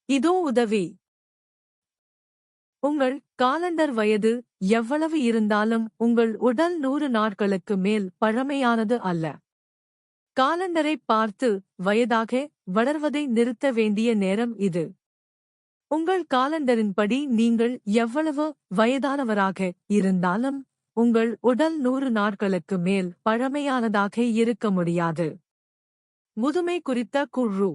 இதோ உதவி. உங்கள் காலண்டர் வயது எவ்வளவு இருந்தாலும் உங்கள் உடல் 100 நாட்களுக்கு மேல் பழமையானது அல்ல. காலண்டரை பார்த்து வயதாக வளர்வதை நிறுத்த வேண்டிய நேரம் இது. உங்கள் காலண்டரின்படி நீங்கள் எவ்வளவு வயதானவராக இருந்தாலும் உங்கள் உடல் 100 நாட்களுக்கு மேல் பழமையானதாக இருக்க முடியாது. முதுமை குறித்த குழு.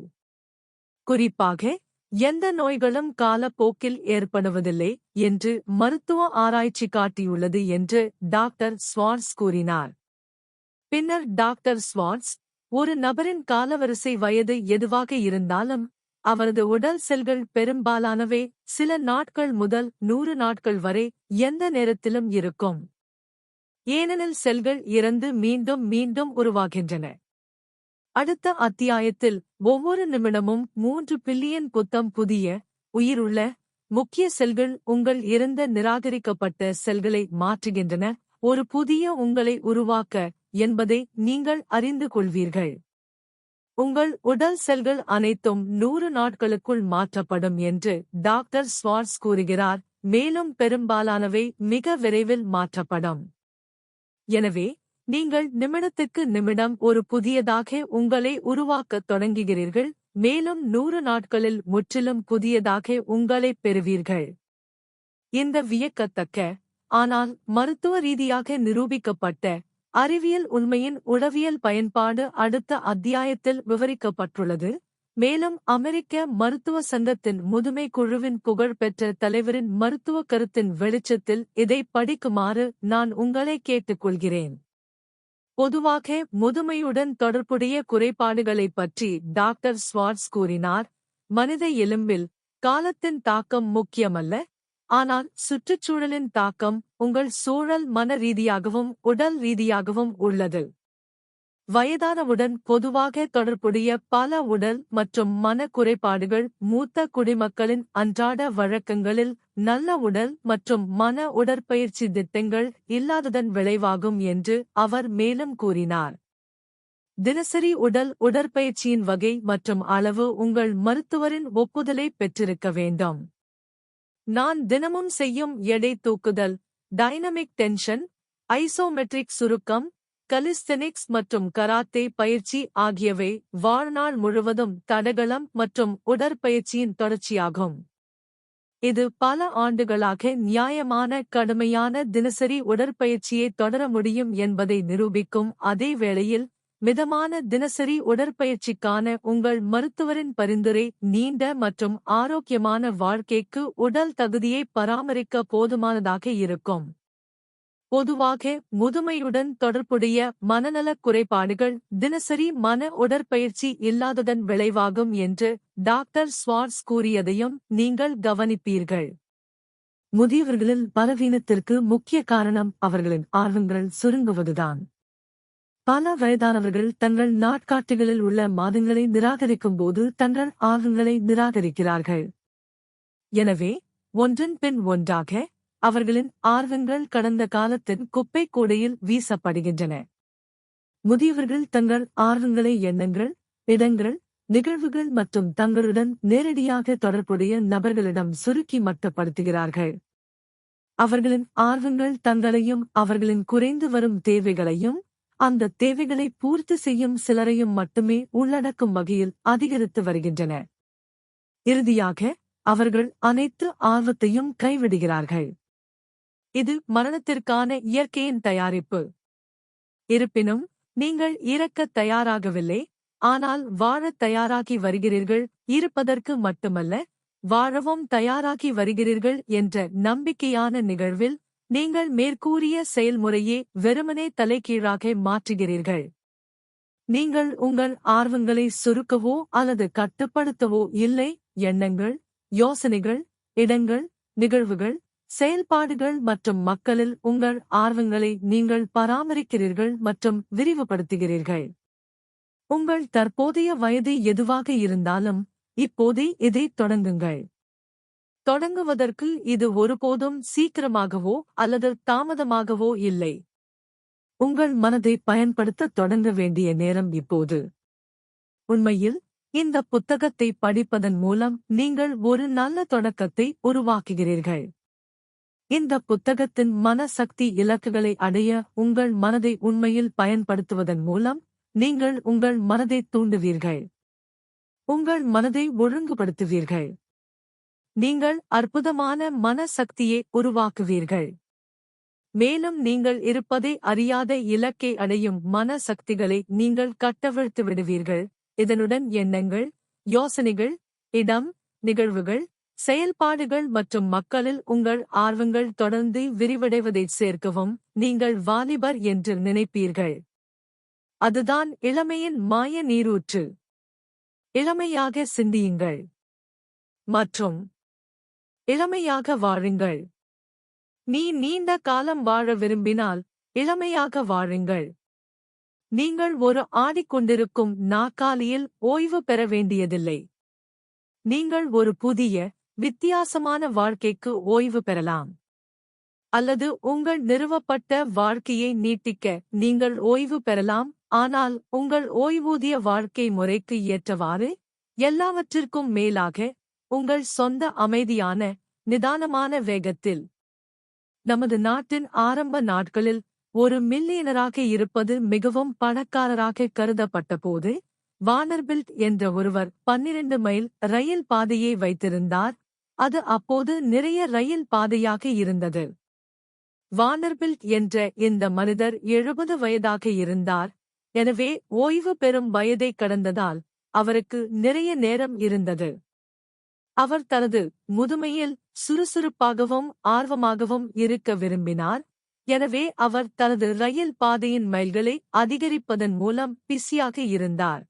குறிப்பாக எந்த நோய்களும் காலப்போக்கில் ஏற்படுவதில்லை என்று மருத்துவ ஆராய்ச்சி காட்டியுள்ளது என்று டாக்டர் ஸ்வார்ட்ஸ் கூறினார். பின்னர் டாக்டர் ஸ்வார்ட்ஸ், ஒரு நபரின் காலவரிசை வயது எதுவாக இருந்தாலும் அவரது உடல் செல்கள் பெரும்பாலானவை சில நாட்கள் முதல் 100 நாட்கள் வரை எந்த நேரத்திலும் இருக்கும். ஏனெனில் செல்கள் இறந்து மீண்டும் மீண்டும் உருவாகின்றன. அடுத்த அத்தியாயத்தில் ஒவ்வொரு நிமிடமும் 3 பில்லியன் புத்தம் புதிய, உயிருள்ள, முக்கிய செல்கள் உங்கள் இறந்த நிராகரிக்கப்பட்ட செல்களை மாற்றுகின்றன, ஒரு புதிய உங்களை உருவாக்க என்பதை நீங்கள் அறிந்து கொள்வீர்கள். உங்கள் உடல் செல்கள் அனைத்தும் 100 நாட்களுக்குள் மாற்றப்படும் என்று டாக்டர் ஸ்வார்ட்ஸ் கூறுகிறார், மேலும் பெரும்பாலானவை மிக விரைவில் மாற்றப்படும். எனவே நீங்கள் நிமிடத்துக்கு நிமிடம் ஒரு புதியதாக உங்களை உருவாக்கத் தொடங்குகிறீர்கள், மேலும் 100 நாட்களில் முற்றிலும் புதியதாக உங்களைப் பெறுவீர்கள். இந்த வியக்கத்தக்க, ஆனால் மருத்துவ ரீதியாக நிரூபிக்கப்பட்ட அறிவியல் உண்மையின் உளவியல் பயன்பாடு அடுத்த அத்தியாயத்தில் விவரிக்கப்பட்டுள்ளது. மேலும் அமெரிக்க மருத்துவ சங்கத்தின் முதுமை குழுவின் புகழ்பெற்ற தலைவரின் மருத்துவ கருத்தின் வெளிச்சத்தில் இதை படிக்குமாறு நான் உங்களை கேட்டுக்கொள்கிறேன். பொதுவாக முதுமையுடன் தொடர்புடைய குறைபாடுகளைப் பற்றி டாக்டர் ஸ்வார்ட்ஸ் கூறினார், மனித எலும்பில் காலத்தின் தாக்கம் முக்கியமல்ல, ஆனால் சுற்றுச்சூழலின் தாக்கம் உங்கள் சூழல் மன ரீதியாகவும் உடல் ரீதியாகவும் உள்ளது. வயதானவுடன் பொதுவாக தொடர்புடைய பல உடல் மற்றும் மன குறைபாடுகள் மூத்த குடிமக்களின் அன்றாட வழக்கங்களில் நல்ல உடல் மற்றும் மன உடற்பயிற்சி திட்டங்கள் இல்லாததன் விளைவாகும் என்று அவர் மேலும் கூறினார். தினசரி உடல் உடற்பயிற்சியின் வகை மற்றும் அளவு உங்கள் மருத்துவரின் ஒப்புதலை பெற்றிருக்க வேண்டும். நான் தினமும் செய்யும் எடை தூக்குதல், டைனமிக் டென்ஷன், ஐசோமெட்ரிக் சுருக்கம், கலிஸ்தெனிக்ஸ் மற்றும் கராத்தே பயிற்சி ஆகியவை வாழ்நாள் முழுவதும் தடகளம் மற்றும் உடற்பயிற்சியின் தொடர்ச்சியாகும். இது பல ஆண்டுகளாக நியாயமான கடுமையான தினசரி உடற்பயிற்சியை தொடர முடியும் என்பதை நிரூபிக்கும் அதே வேளையில், மிதமான தினசரி உடற்பயிற்சிக்கான உங்கள் மருத்துவரின் பரிந்துரை நீண்ட மற்றும் ஆரோக்கியமான வாழ்க்கைக்கு உடல் தகுதியை பராமரிக்க போதுமானதாக இருக்கும். பொதுவாக முதுமையுடன் தொடர்புடைய மனநலக் குறைபாடுகள் தினசரி மன உடற்பயிற்சி இல்லாததன் விளைவாகும் என்று டாக்டர் ஸ்வார்ட்ஸ் கூறியதையும் நீங்கள் கவனிப்பீர்கள். முதியவர்களின் பலவீனத்திற்கு முக்கிய காரணம் அவர்களின் ஆர்வங்கள் சுருங்குவதுதான். பல வயதானவர்கள் தங்கள் நாட்காட்டிகளில் உள்ள மாதங்களை நிராகரிக்கும்போது தங்கள் ஆர்வங்களை நிராகரிக்கிறார்கள். எனவே ஒன்றன் பின் ஒன்றாக அவர்களின் ஆர்வங்கள் கடந்த காலத்தின் குப்பை கூடையில் வீசப்படுகின்றன. முதியவர்கள் தங்கள் ஆர்வங்களை எண்ணங்கள், இடங்கள், நிகழ்வுகள் மற்றும் தங்களுடன் நேரடியாக தொடர்புடைய நபர்களிடம் சுருக்கி மட்டுப்படுத்துகிறார்கள். அவர்களின் ஆர்வங்கள் தங்களையும் அவர்களின் குறைந்து வரும் தேவைகளையும் அந்த தேவைகளை பூர்த்தி செய்யும் சிலரையும் மட்டுமே உள்ளடக்கும் வகையில் அதிகரித்து வருகின்றன. இறுதியாக அவர்கள் அனைத்து ஆர்வத்தையும் கைவிடுகிறார்கள். இது மரணத்திற்கான இயற்கையின் தயாரிப்பு. இருப்பினும் நீங்கள் இறக்கத் தயாராகவில்லை, ஆனால் வாழத் தயாராகி வருகிறீர்கள். இருப்பதற்கு மட்டுமல்ல, வாழவும் தயாராகி வருகிறீர்கள் என்ற நம்பிக்கையான நிகழ்வில் நீங்கள் மேற்கூறிய செயல்முறையே வெறுமனே தலைகீழாக மாற்றுகிறீர்கள். நீங்கள் உங்கள் ஆர்வங்களை சுருக்கவோ அல்லது கட்டுப்படுத்தவோ இல்லை, எண்ணங்கள், யோசனைகள், இடங்கள், நிகழ்வுகள், செயல்பாடுகள் மற்றும் மக்களில் உங்கள் ஆர்வங்களை நீங்கள் பராமரிக்கிறீர்கள் மற்றும் விரிவுபடுத்துகிறீர்கள். உங்கள் தற்போதைய வயது எதுவாக இருந்தாலும் இப்போதே இதைத் தொடங்குங்கள். தொடங்குவதற்கு இது ஒருபோதும் சீக்கிரமாகவோ அல்லது தாமதமாகவோ இல்லை. உங்கள் மனதை பயன்படுத்த தொடங்க வேண்டிய நேரம் இப்போது. உண்மையில் இந்த புத்தகத்தை படிப்பதன் மூலம் நீங்கள் ஒரு நல்ல தொடக்கத்தை உருவாக்குகிறீர்கள். இந்த புத்தகத்தின் மனசக்தி இலக்குகளை அடைய உங்கள் மனதை உண்மையில் பயன்படுத்துவதன் மூலம் நீங்கள் உங்கள் மனதை தூண்டுவீர்கள். உங்கள் மனதை ஒழுங்குபடுத்துவீர்கள். நீங்கள் அற்புதமான மனசக்தியை உருவாக்குவீர்கள். மேலும் நீங்கள் இருப்பதை அறியாத இலக்கை அடையும் மனசக்திகளை நீங்கள் கட்டவிழ்த்து விடுவீர்கள். இதனுடன் எண்ணங்கள், யோசனைகள், இடம், நிகழ்வுகள், செயல்பாடுகள் மற்றும் மக்களில் உங்கள் ஆர்வங்கள் தொடர்ந்து விரிவடைவதைச் சேர்க்கவும் நீங்கள் வாலிபர் என்று நினைப்பீர்கள். அதுதான் இளமையின் மாய நீரூற்று. இளமையாக சிந்தியுங்கள் மற்றும் இளமையாக வாழுங்கள். நீ நீண்ட காலம் வாழ விரும்பினால் இளமையாக வாழுங்கள். நீங்கள் ஒரு ஆடிக்கொண்டிருக்கும் நாற்காலியில் ஓய்வு பெற வேண்டியதில்லை. நீங்கள் ஒரு புதிய, வித்தியாசமான வாழ்க்கைக்கு ஓய்வு பெறலாம். அல்லது உங்கள் நிறுவப்பட்ட வாழ்க்கையை நீட்டிக்க நீங்கள் ஓய்வு பெறலாம். ஆனால் உங்கள் ஓய்வூதிய வாழ்க்கை முறைக்கு ஏற்றவாறு, எல்லாவற்றிற்கும் மேலாக, உங்கள் சொந்த அமைதியான, நிதானமான வேகத்தில். நமது நாட்டின் ஆரம்ப நாட்களில் ஒரு மில்லியனராக இருப்பது மிகவும் பணக்காரராக கருதப்பட்டபோது, வானர்பில்ட் என்ற ஒருவர் 12 மைல் ரயில் பாதையை வைத்திருந்தார். அது அப்போது நிறைய ரயில் பாதையாக இருந்தது. வானர்பில்ட் என்ற இந்த மனிதர் 70 வயதாக இருந்தார். எனவே ஓய்வு பெறும் வயதை கடந்ததால் அவருக்கு நிறைய நேரம் இருந்தது. அவர் தனது முதுமையில் சுறுசுறுப்பாகவும் ஆர்வமாகவும் இருக்க விரும்பினார். எனவே அவர் தனது ரயில் பாதையின் மைல்களை அதிகரிப்பதன் மூலம் பிஸியாக இருந்தார்.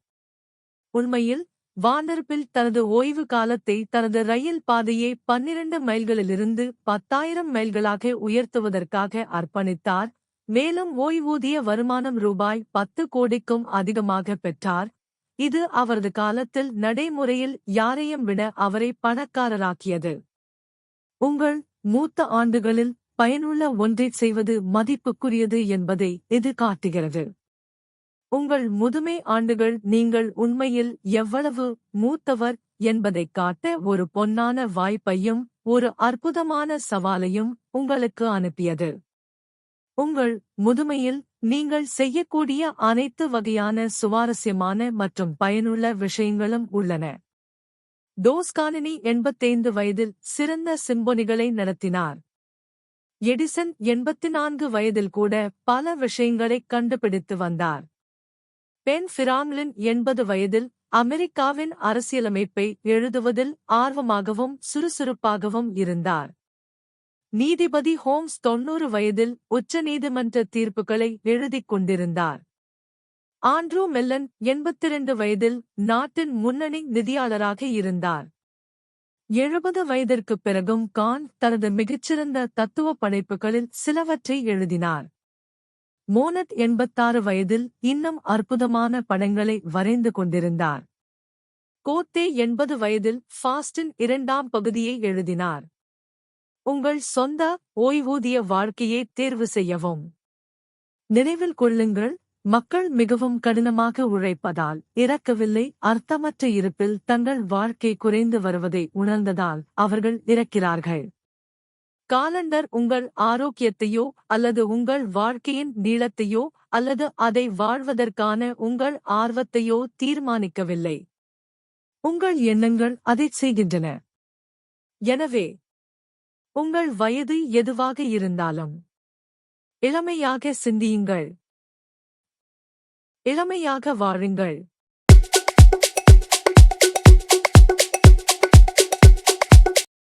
உண்மையில் வானர்பில்ட் தனது ஓய்வு காலத்தை தனது ரயில் பாதையை 12 மைல்களிலிருந்து 10,000 மைல்களாக உயர்த்துவதற்காக அர்ப்பணித்தார். மேலும் ஓய்வூதிய வருமானம் ரூபாய் 10 கோடிக்கும் அதிகமாக பெற்றார். இது அவரது காலத்தில் நடைமுறையில் யாரையும் விட அவரை பணக்காரராக்கியது. உங்கள் மூத்த ஆண்டுகளில் பயனுள்ள ஒன்றைச் செய்வது மதிப்புக்குரியது என்பதை இது காட்டுகிறது. உங்கள் முதுமை ஆண்டுகள் நீங்கள் உண்மையில் எவ்வளவு மூத்தவர் என்பதைக் காட்ட ஒரு பொன்னான வாய்ப்பையும் ஒரு அற்புதமான சவாலையும் உங்களுக்கு அனுப்பியது. உங்கள் முதுமையில் நீங்கள் செய்யக்கூடிய அனைத்து வகையான சுவாரஸ்யமான மற்றும் பயனுள்ள விஷயங்களும் உள்ளன. டோஸ்கானினி 85 வயதில் சிறந்த சிம்பொனிகளை நடத்தினார். எடிசன் 84 வயதில் கூட பல விஷயங்களைக் கண்டுபிடித்து வந்தார். பென் ஃபிராங்க்லின் 80 வயதில் அமெரிக்காவின் அரசியலமைப்பை எழுதுவதில் ஆர்வமாகவும் சுறுசுறுப்பாகவும் இருந்தார். நீதிபதி ஹோம்ஸ் 90 வயதில் உச்ச நீதிமன்ற தீர்ப்புகளை எழுதிக் கொண்டிருந்தார். ஆண்ட்ரூ மெல்லன் 82 வயதில் நாட்டின் முன்னணி நிதியாளராக இருந்தார். 70 வயதிற்குப் பிறகும் கான் தனது மிகச்சிறந்த தத்துவ படைப்புகளில் சிலவற்றை எழுதினார். மோனட் 86 வயதில் இன்னும் அற்புதமான படங்களை வரைந்து கொண்டிருந்தார். கோத்தே 80 வயதில் ஃபாஸ்டின் 2ஆம் பகுதியை எழுதினார். உங்கள் சொந்த ஓய்வூதிய வாழ்க்கையை தேர்வு செய்யவும். நினைவில் கொள்ளுங்கள், மக்கள் மிகவும் கடினமாக உழைப்பதால் இறக்கவில்லை, அர்த்தமற்ற இருப்பில் தங்கள் வாழ்க்கை குறைந்து வருவதை உணர்ந்ததால் அவர்கள் இறக்கிறார்கள். காலண்டர் உங்கள் ஆரோக்கியத்தையோ அல்லது உங்கள் வாழ்க்கையின் நீளத்தையோ அல்லது அதை வாழ்வதற்கான உங்கள் ஆர்வத்தையோ தீர்மானிக்கவில்லை. உங்கள் எண்ணங்கள் அதைச் செய்கின்றன. எனவே உங்கள் வயது எதுவாக இருந்தாலும் இளமையாக சிந்தியுங்கள். இளமையாக வாழுங்கள்.